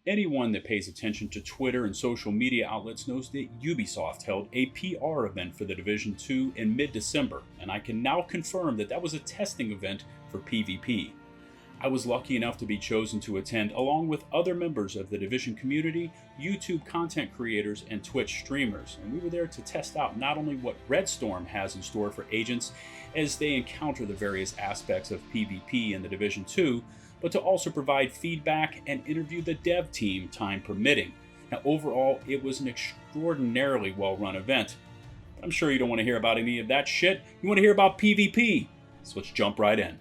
Anyone that pays attention to Twitter and social media outlets knows that Ubisoft held a PR event for the Division 2 in mid-December, and I can now confirm that that was a testing event for PvP. I was lucky enough to be chosen to attend along with other members of the Division community, YouTube content creators, and Twitch streamers, and we were there to test out not only what Redstorm has in store for agents as they encounter the various aspects of PvP in the Division 2, but to also provide feedback and interview the dev team, time permitting. Now, overall, it was an extraordinarily well-run event. But I'm sure you don't want to hear about any of that shit. You want to hear about PvP. So let's jump right in.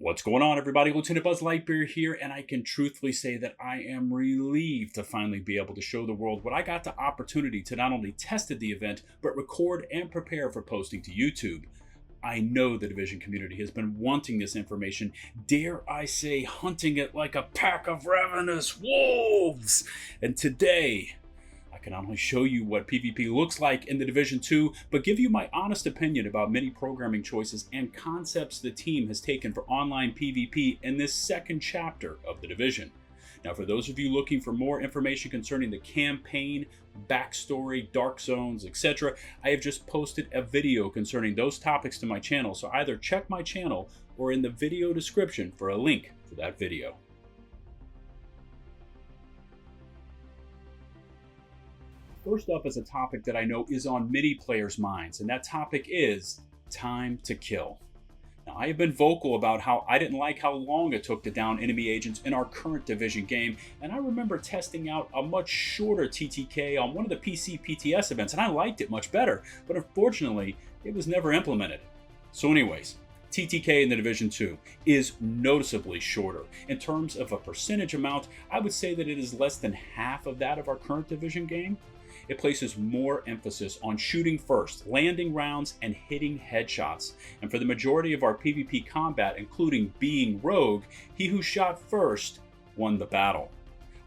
What's going on, everybody? LtBuzzLitebeer here, and I can truthfully say that I am relieved to finally be able to show the world what I got the opportunity to not only test at the event, but record and prepare for posting to YouTube. I know the Division community has been wanting this information, dare I say hunting it like a pack of ravenous wolves. And today, I can not only show you what PvP looks like in the Division 2, but give you my honest opinion about many programming choices and concepts the team has taken for online PvP in this second chapter of the Division. Now, for those of you looking for more information concerning the campaign, backstory, dark zones, etc., I have just posted a video concerning those topics to my channel, so either check my channel or in the video description for a link to that video. First up is a topic that I know is on many players' minds, and that topic is time to kill. Now, I have been vocal about how I didn't like how long it took to down enemy agents in our current Division game, and I remember testing out a much shorter TTK on one of the PC PTS events, and I liked it much better, but unfortunately, it was never implemented. So anyways, TTK in the Division 2 is noticeably shorter. In terms of a percentage amount, I would say that it is less than half of that of our current Division game. It places more emphasis on shooting first, landing rounds, and hitting headshots. And for the majority of our PvP combat, including being rogue, he who shot first won the battle.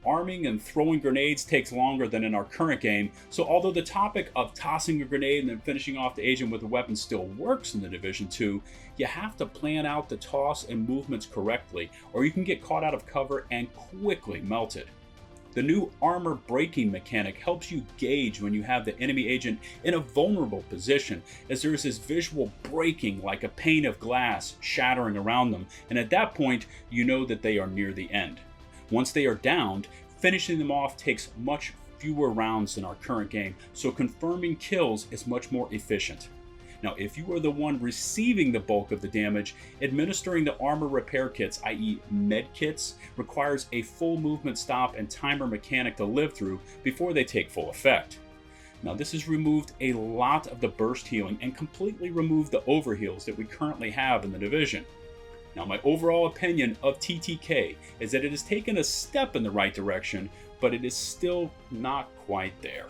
Arming and throwing grenades takes longer than in our current game, so although the topic of tossing a grenade and then finishing off the agent with a weapon still works in the Division 2, you have to plan out the toss and movements correctly, or you can get caught out of cover and quickly melted. The new armor breaking mechanic helps you gauge when you have the enemy agent in a vulnerable position, as there is this visual breaking like a pane of glass shattering around them, and at that point you know that they are near the end. Once they are downed, finishing them off takes much fewer rounds than our current game, so confirming kills is much more efficient. Now, if you are the one receiving the bulk of the damage, administering the armor repair kits, i.e. med kits, requires a full movement stop and timer mechanic to live through before they take full effect. Now, this has removed a lot of the burst healing and completely removed the overheals that we currently have in the Division. Now, my overall opinion of TTK is that it has taken a step in the right direction, but it is still not quite there.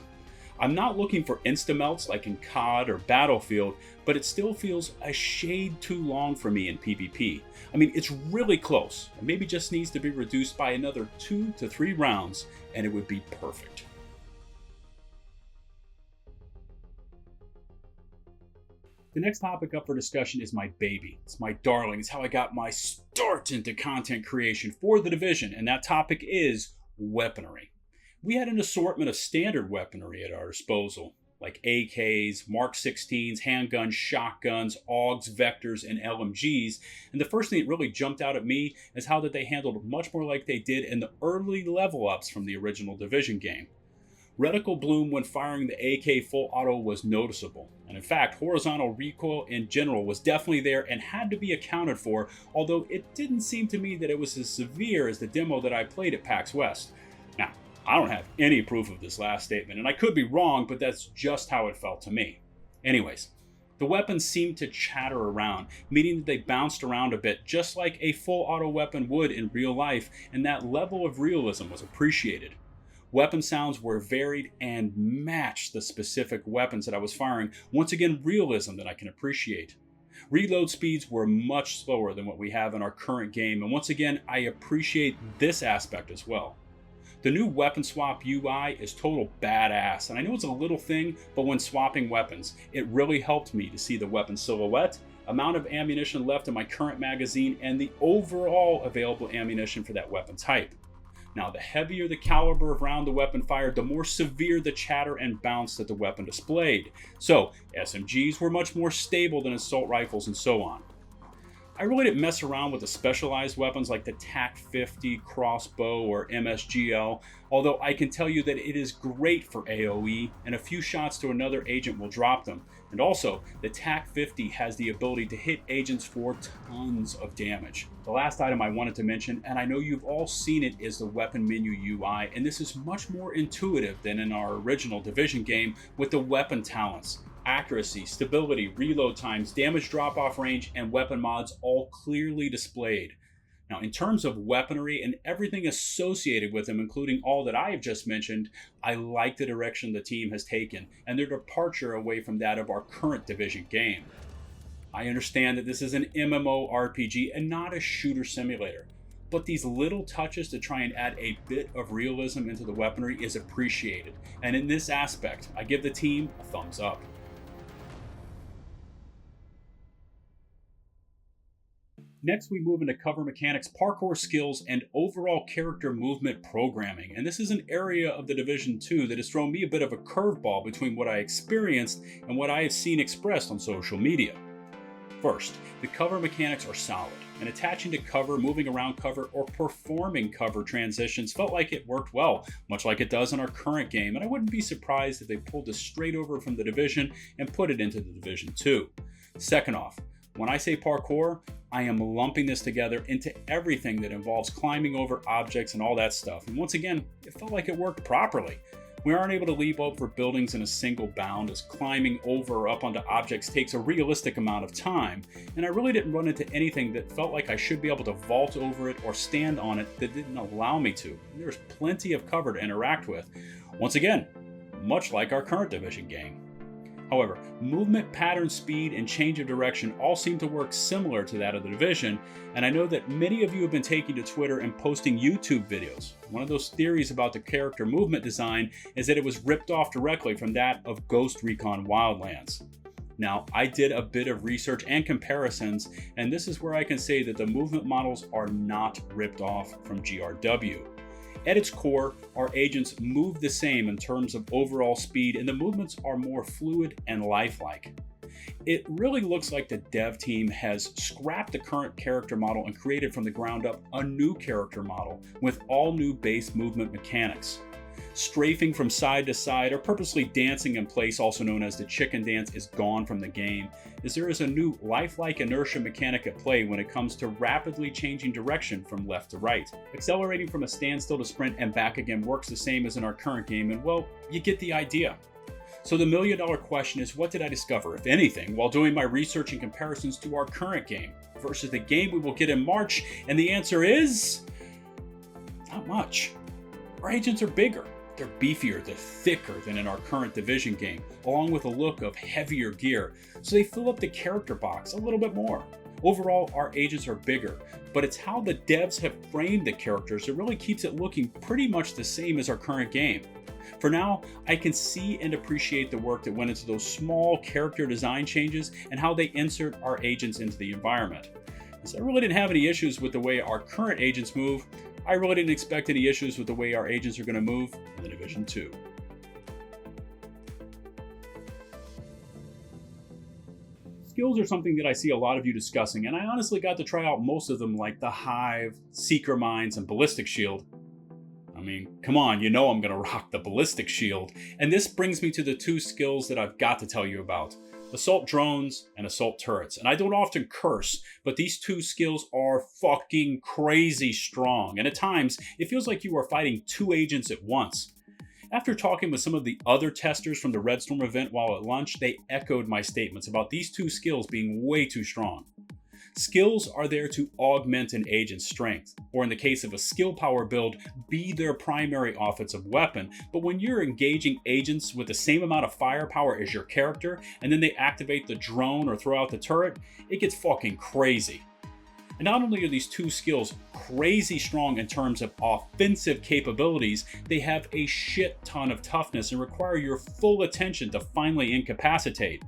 I'm not looking for insta-melts like in COD or Battlefield, but it still feels a shade too long for me in PvP. I mean, it's really close, and maybe just needs to be reduced by another 2 to 3 rounds, and it would be perfect. The next topic up for discussion is my baby. It's my darling. It's how I got my start into content creation for the Division, and that topic is weaponry. We had an assortment of standard weaponry at our disposal, like AKs, Mark 16s, handguns, shotguns, AUGs, vectors, and LMGs, and the first thing that really jumped out at me is how that they handled much more like they did in the early level ups from the original Division game. Reticle bloom when firing the AK full auto was noticeable, and in fact, horizontal recoil in general was definitely there and had to be accounted for, although it didn't seem to me that it was as severe as the demo that I played at PAX West. Now, I don't have any proof of this last statement, and I could be wrong, but that's just how it felt to me. Anyways, the weapons seemed to chatter around, meaning that they bounced around a bit, just like a full auto weapon would in real life, and that level of realism was appreciated. Weapon sounds were varied and matched the specific weapons that I was firing, once again realism that I can appreciate. Reload speeds were much slower than what we have in our current game, and once again I appreciate this aspect as well. The new weapon swap UI is total badass, and I know it's a little thing, but when swapping weapons, it really helped me to see the weapon silhouette, amount of ammunition left in my current magazine, and the overall available ammunition for that weapon type. Now, the heavier the caliber of round the weapon fired, the more severe the chatter and bounce that the weapon displayed. So, SMGs were much more stable than assault rifles and so on. I really didn't mess around with the specialized weapons like the TAC-50 crossbow or MSGL, although I can tell you that it is great for AoE, and a few shots to another agent will drop them. And also, the TAC-50 has the ability to hit agents for tons of damage. The last item I wanted to mention, and I know you've all seen it, is the weapon menu UI, and this is much more intuitive than in our original Division game with the weapon talents. Accuracy, stability, reload times, damage drop-off range, and weapon mods all clearly displayed. Now, in terms of weaponry and everything associated with them, including all that I have just mentioned, I like the direction the team has taken and their departure away from that of our current Division game. I understand that this is an MMORPG and not a shooter simulator, but these little touches to try and add a bit of realism into the weaponry is appreciated, and in this aspect, I give the team a thumbs up. Next, we move into cover mechanics, parkour skills, and overall character movement programming. And this is an area of the Division 2 that has thrown me a bit of a curveball between what I experienced and what I have seen expressed on social media. First, the cover mechanics are solid, and attaching to cover, moving around cover, or performing cover transitions felt like it worked well, much like it does in our current game, and I wouldn't be surprised if they pulled this straight over from the Division and put it into the Division 2. Second off, when I say parkour, I am lumping this together into everything that involves climbing over objects and all that stuff. And once again, it felt like it worked properly. We aren't able to leap over buildings in a single bound, as climbing over or up onto objects takes a realistic amount of time, and I really didn't run into anything that felt like I should be able to vault over it or stand on it that didn't allow me to. There's plenty of cover to interact with. Once again, much like our current Division game. However, movement pattern, speed, and change of direction all seem to work similar to that of the Division, and I know that many of you have been taking to Twitter and posting YouTube videos. One of those theories about the character movement design is that it was ripped off directly from that of Ghost Recon Wildlands. Now, I did a bit of research and comparisons, and this is where I can say that the movement models are not ripped off from GRW. At its core, our agents move the same in terms of overall speed, and the movements are more fluid and lifelike. It really looks like the dev team has scrapped the current character model and created from the ground up a new character model with all new base movement mechanics. Strafing from side to side or purposely dancing in place, also known as the chicken dance, is gone from the game, as there is a new lifelike inertia mechanic at play when it comes to rapidly changing direction from left to right. Accelerating from a standstill to sprint and back again works the same as in our current game, and well, you get the idea. So the million-dollar question is, what did I discover, if anything, while doing my research and comparisons to our current game versus the game we will get in March? And the answer is not much. Our agents are bigger. They're beefier, they're thicker than in our current Division game, along with a look of heavier gear, so they fill up the character box a little bit more. Overall, our agents are bigger, but it's how the devs have framed the characters that really keeps it looking pretty much the same as our current game. For now, I can see and appreciate the work that went into those small character design changes and how they insert our agents into the environment. As I really didn't have any issues with the way our current agents move, I really didn't expect any issues with the way our agents are going to move in the Division 2. Skills are something that I see a lot of you discussing, and I honestly got to try out most of them, like the Hive, Seeker Mines, and Ballistic Shield. I mean, come on, you know I'm going to rock the Ballistic Shield. And this brings me to the two skills that I've got to tell you about. Assault drones and assault turrets. And I don't often curse, but these two skills are fucking crazy strong. And at times, it feels like you are fighting two agents at once. After talking with some of the other testers from the Redstorm event while at lunch, they echoed my statements about these two skills being way too strong. Skills are there to augment an agent's strength, or in the case of a skill power build, be their primary offensive weapon. But when you're engaging agents with the same amount of firepower as your character, and then they activate the drone or throw out the turret, it gets fucking crazy. And not only are these two skills crazy strong in terms of offensive capabilities, they have a shit ton of toughness and require your full attention to finally incapacitate.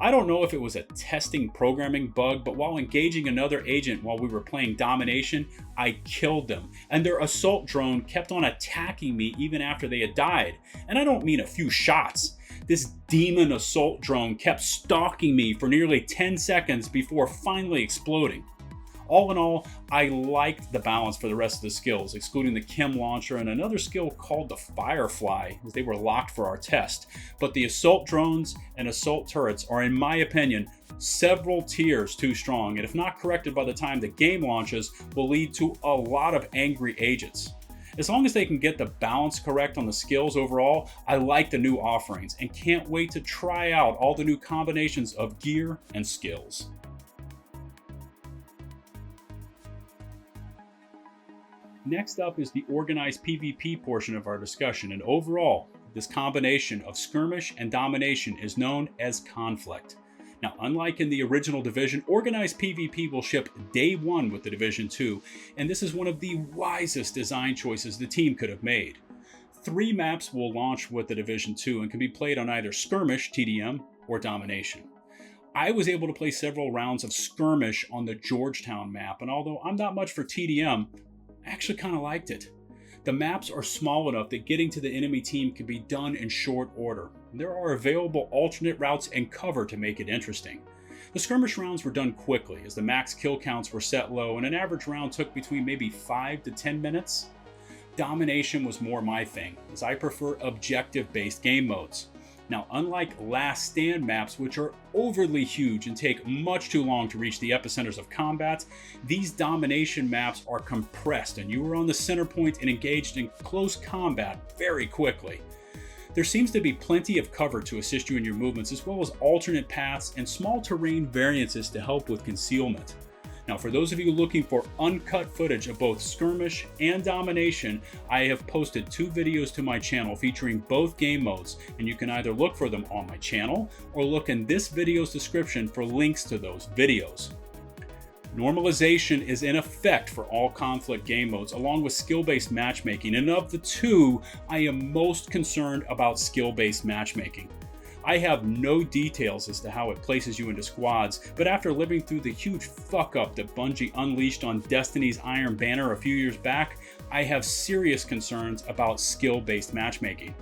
I don't know if it was a testing programming bug, but while engaging another agent while we were playing domination, I killed them, and their assault drone kept on attacking me even after they had died. And I don't mean a few shots. This demon assault drone kept stalking me for nearly 10 seconds before finally exploding. All in all, I liked the balance for the rest of the skills, excluding the Chem Launcher and another skill called the Firefly, as they were locked for our test. But the assault drones and assault turrets are, in my opinion, several tiers too strong, and if not corrected by the time the game launches, will lead to a lot of angry agents. As long as they can get the balance correct on the skills overall, I like the new offerings and can't wait to try out all the new combinations of gear and skills. Next up is the organized PvP portion of our discussion, and overall, this combination of skirmish and domination is known as conflict. Now, unlike in the original Division, organized PvP will ship day one with the Division 2, and this is one of the wisest design choices the team could have made. 3 maps will launch with the Division 2 and can be played on either skirmish, TDM, or domination. I was able to play several rounds of skirmish on the Georgetown map, and although I'm not much for TDM, I actually kind of liked it. The maps are small enough that getting to the enemy team can be done in short order. There are available alternate routes and cover to make it interesting. The skirmish rounds were done quickly, as the max kill counts were set low and an average round took between maybe 5 to 10 minutes. Domination was more my thing, as I prefer objective-based game modes. Now, unlike Last Stand maps, which are overly huge and take much too long to reach the epicenters of combat, these domination maps are compressed and you are on the center point and engaged in close combat very quickly. There seems to be plenty of cover to assist you in your movements, as well as alternate paths and small terrain variances to help with concealment. Now, for those of you looking for uncut footage of both skirmish and domination, I have posted 2 videos to my channel featuring both game modes, and you can either look for them on my channel or look in this video's description for links to those videos. Normalization is in effect for all conflict game modes, along with skill-based matchmaking, and of the 2, I am most concerned about skill-based matchmaking. I have no details as to how it places you into squads, but after living through the huge fuck-up that Bungie unleashed on Destiny's Iron Banner a few years back, I have serious concerns about skill-based matchmaking.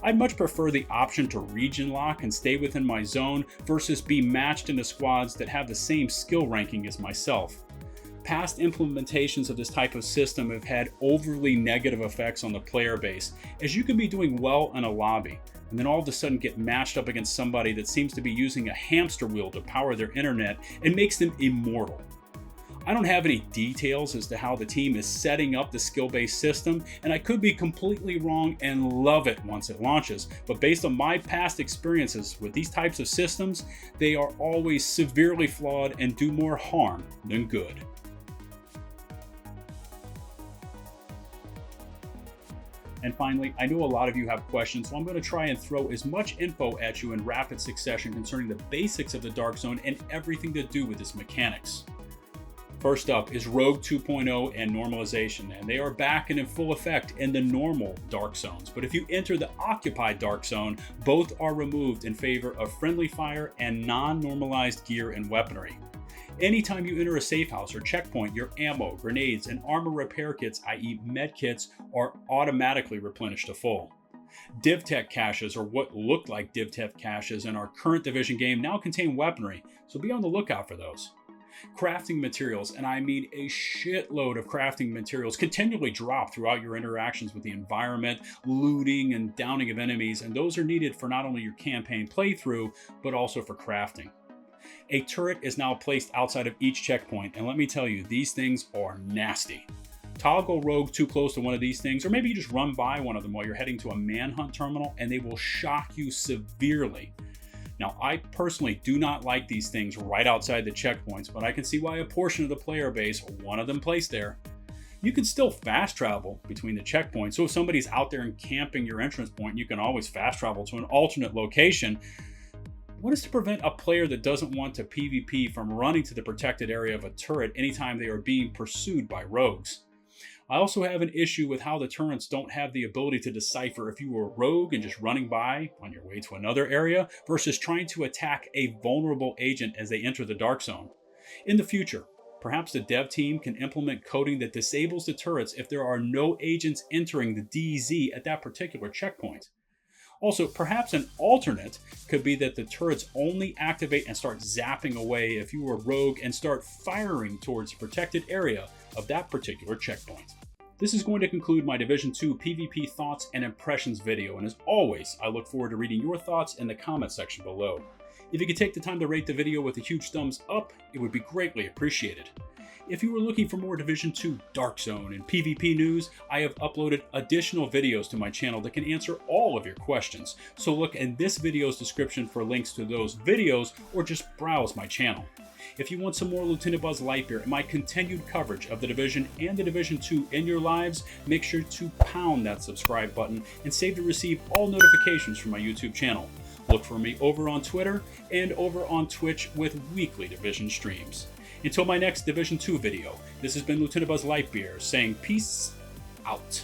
I'd much prefer the option to region lock and stay within my zone versus be matched into squads that have the same skill ranking as myself. Past implementations of this type of system have had overly negative effects on the player base, as you can be doing well in a lobby, and then all of a sudden get matched up against somebody that seems to be using a hamster wheel to power their internet and makes them immortal. I don't have any details as to how the team is setting up the skill-based system, and I could be completely wrong and love it once it launches, but based on my past experiences with these types of systems, they are always severely flawed and do more harm than good. And finally, I know a lot of you have questions, so I'm going to try and throw as much info at you in rapid succession concerning the basics of the Dark Zone and everything to do with its mechanics. First up is Rogue 2.0 and normalization, and they are back and in full effect in the normal Dark Zones. But if you enter the occupied Dark Zone, both are removed in favor of friendly fire and non-normalized gear and weaponry. Anytime you enter a safe house or checkpoint, your ammo, grenades, and armor repair kits, i.e. med kits, are automatically replenished to full. DivTech caches, or what looked like DivTech caches in our current Division game, now contain weaponry, so be on the lookout for those. Crafting materials, and I mean a shitload of crafting materials, continually drop throughout your interactions with the environment, looting and downing of enemies, and those are needed for not only your campaign playthrough, but also for crafting. A turret is now placed outside of each checkpoint, and let me tell you, these things are nasty. Toggle Rogue too close to one of these things, or maybe you just run by one of them while you're heading to a manhunt terminal, and they will shock you severely. Now, I personally do not like these things right outside the checkpoints, but I can see why a portion of the player base wanted them placed there. You can still fast travel between the checkpoints, so if somebody's out there and camping your entrance point, you can always fast travel to an alternate location. What is to prevent a player that doesn't want to PvP from running to the protected area of a turret anytime they are being pursued by rogues? I also have an issue with how the turrets don't have the ability to decipher if you were a rogue and just running by on your way to another area versus trying to attack a vulnerable agent as they enter the dark zone. In the future, perhaps the dev team can implement coding that disables the turrets if there are no agents entering the DZ at that particular checkpoint. Also, perhaps an alternate could be that the turrets only activate and start zapping away if you were a rogue and start firing towards the protected area of that particular checkpoint. This is going to conclude my Division 2 PvP thoughts and impressions video, and as always, I look forward to reading your thoughts in the comment section below. If you could take the time to rate the video with a huge thumbs up, it would be greatly appreciated. If you were looking for more Division 2 Dark Zone and PvP news, I have uploaded additional videos to my channel that can answer all of your questions, so look in this video's description for links to those videos or just browse my channel. If you want some more LtBuzzLitebeer and my continued coverage of the Division and the Division 2 in your lives, make sure to pound that subscribe button and save to receive all notifications from my YouTube channel. Look for me over on Twitter and over on Twitch with weekly Division streams. Until my next Division 2 video, this has been LtBuzzLitebeer saying peace out.